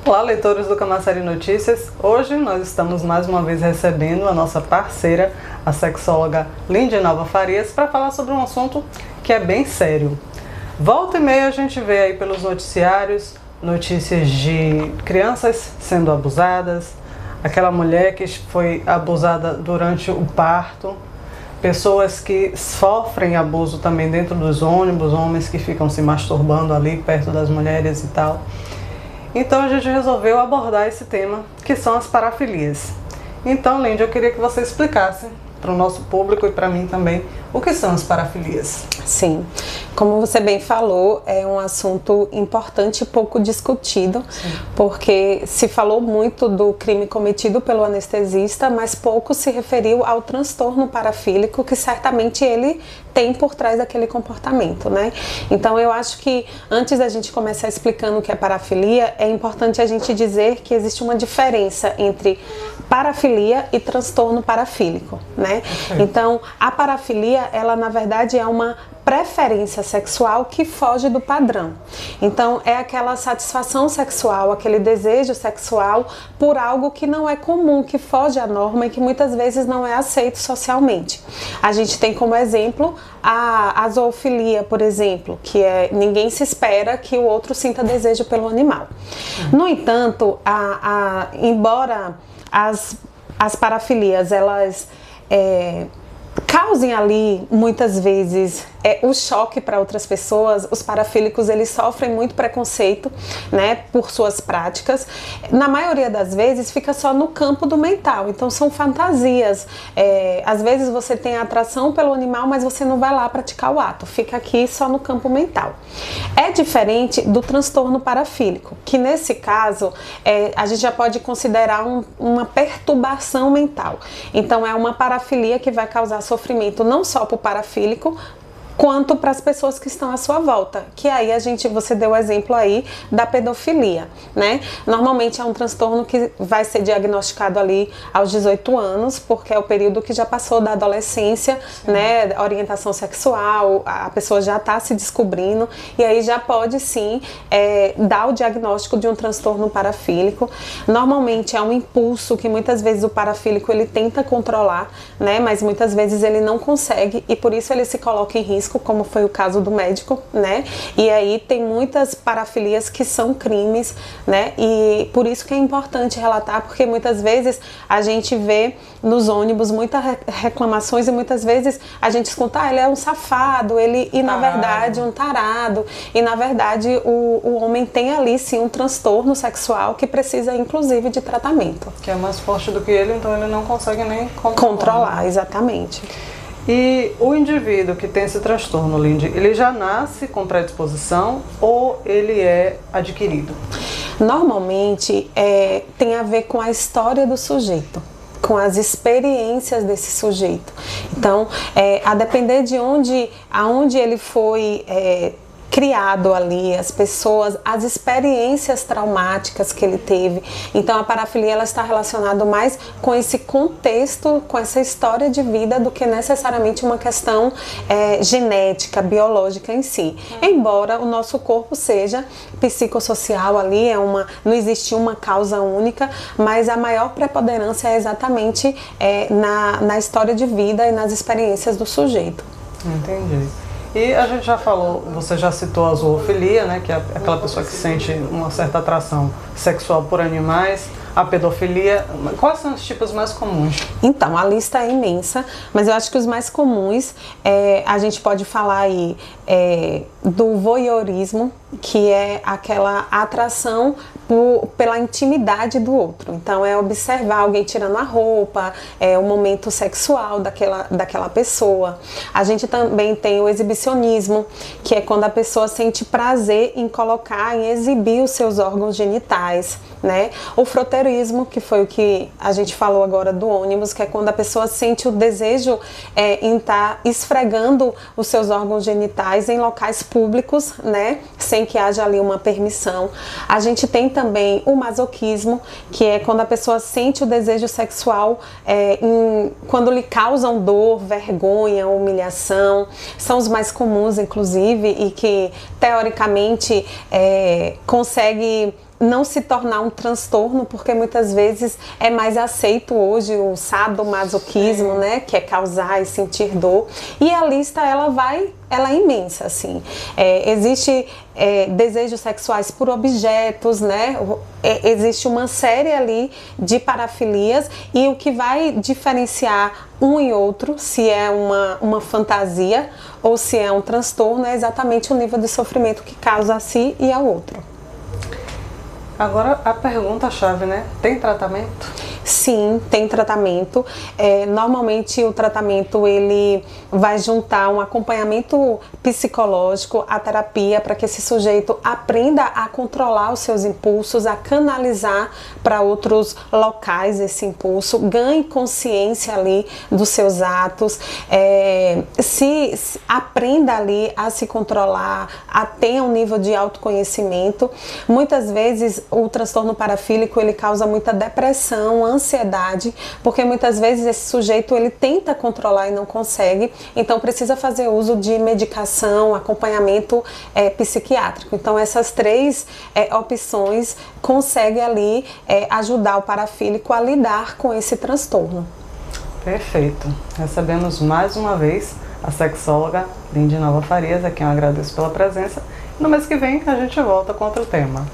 Olá, leitores do Camaçari Notícias. Hoje nós estamos mais uma vez recebendo a nossa parceira, a sexóloga Lindy Nova Farias, para falar sobre um assunto que é bem sério. Volta e meia a gente vê aí pelos noticiários notícias de crianças sendo abusadas, aquela mulher que foi abusada durante o parto, pessoas que sofrem abuso também dentro dos ônibus, homens que ficam se masturbando ali perto das mulheres e tal. Então a gente resolveu abordar esse tema, que são as parafilias. Então, Lindy, eu queria que você explicasse para o nosso público e para mim também o que são as parafilias. Sim, como você bem falou, é um assunto importante e pouco discutido. Sim. Porque se falou muito do crime cometido pelo anestesista, mas pouco se referiu ao transtorno parafílico que certamente ele tem por trás daquele comportamento, né? Então eu acho que antes da gente começar explicando o que é parafilia, é importante a gente dizer que existe uma diferença entre parafilia e transtorno parafílico, né? Então a parafilia, ela na verdade é uma preferência sexual que foge do padrão. Então é aquela satisfação sexual, aquele desejo sexual por algo que não é comum, que foge à norma e que muitas vezes não é aceito socialmente. A gente tem como exemplo a zoofilia, por exemplo, que é ninguém se espera que o outro sinta desejo pelo animal. No entanto, embora as parafilias elas causem ali muitas vezes o choque para outras pessoas, os parafílicos eles sofrem muito preconceito, né, por suas práticas. Na maioria das vezes fica só no campo do mental, então são fantasias. Às vezes você tem a atração pelo animal, mas você não vai lá praticar o ato, fica aqui só no campo mental. É diferente do transtorno parafílico, que nesse caso a gente já pode considerar uma perturbação mental. Então é uma parafilia que vai causar sofrimento não só para o parafílico, quanto para as pessoas que estão à sua volta, que aí você deu o exemplo aí da pedofilia, né? Normalmente é um transtorno que vai ser diagnosticado ali aos 18 anos, porque é o período que já passou da adolescência, né? Orientação sexual, a pessoa já está se descobrindo e aí já pode sim dar o diagnóstico de um transtorno parafílico. Normalmente é um impulso que muitas vezes o parafílico ele tenta controlar, né? Mas muitas vezes ele não consegue e por isso ele se coloca em risco, como foi o caso do médico, né? E aí tem muitas parafilias que são crimes, né? E por isso que é importante relatar, porque muitas vezes a gente vê nos ônibus muitas reclamações e muitas vezes a gente escuta, ele é um safado, na verdade um tarado, e na verdade o homem tem ali sim um transtorno sexual que precisa inclusive de tratamento. Que é mais forte do que ele, então ele não consegue nem controlar, exatamente. E o indivíduo que tem esse transtorno, Lindy, ele já nasce com predisposição ou ele é adquirido? Normalmente tem a ver com a história do sujeito, com as experiências desse sujeito. Então, a depender de aonde ele foi criado ali, as pessoas, as experiências traumáticas que ele teve. Então a parafilia ela está relacionada mais com esse contexto, com essa história de vida do que necessariamente uma questão genética, biológica em si. Embora o nosso corpo seja psicossocial ali, não existe uma causa única, mas a maior preponderância é exatamente na história de vida e nas experiências do sujeito. Entendi. E a gente já falou, você já citou a zoofilia, né, que é aquela pessoa que sente uma certa atração sexual por animais, a pedofilia. Quais são os tipos mais comuns? Então, a lista é imensa, mas eu acho que os mais comuns, a gente pode falar aí do voyeurismo, que é aquela atração pela intimidade do outro. Então é observar alguém tirando a roupa, o momento sexual daquela pessoa. A gente também tem o exibicionismo, que é quando a pessoa sente prazer em colocar, em exibir os seus órgãos genitais, né? O frotteurismo, que foi o que a gente falou agora do ônibus, que é quando a pessoa sente o desejo em estar esfregando os seus órgãos genitais em locais públicos, né? Sem que haja ali uma permissão. A gente tem também o masoquismo, que é quando a pessoa sente o desejo sexual quando lhe causam dor, vergonha, humilhação. São os mais comuns, inclusive, e que teoricamente consegue não se tornar um transtorno, porque muitas vezes é mais aceito hoje o sadomasoquismo, né, que é causar e sentir dor, e a lista ela é imensa, assim. Existe desejos sexuais por objetos, né, existe uma série ali de parafilias, e o que vai diferenciar um e outro, se é uma fantasia ou se é um transtorno, é exatamente o nível de sofrimento que causa a si e ao outro. Agora a pergunta-chave, né? Tem tratamento? Sim, tem tratamento. Normalmente o tratamento ele vai juntar um acompanhamento psicológico, a terapia, para que esse sujeito aprenda a controlar os seus impulsos, a canalizar para outros locais esse impulso, ganhe consciência ali dos seus atos, se aprenda ali a se controlar, a ter um nível de autoconhecimento. Muitas vezes o transtorno parafílico ele causa muita depressão, ansiedade, porque muitas vezes esse sujeito ele tenta controlar e não consegue, então precisa fazer uso de medicação, acompanhamento psiquiátrico. Então essas três opções conseguem ali ajudar o parafílico a lidar com esse transtorno. Perfeito. Recebemos mais uma vez a sexóloga Lindinova Farias, a quem eu agradeço pela presença. No mês que vem a gente volta com outro tema.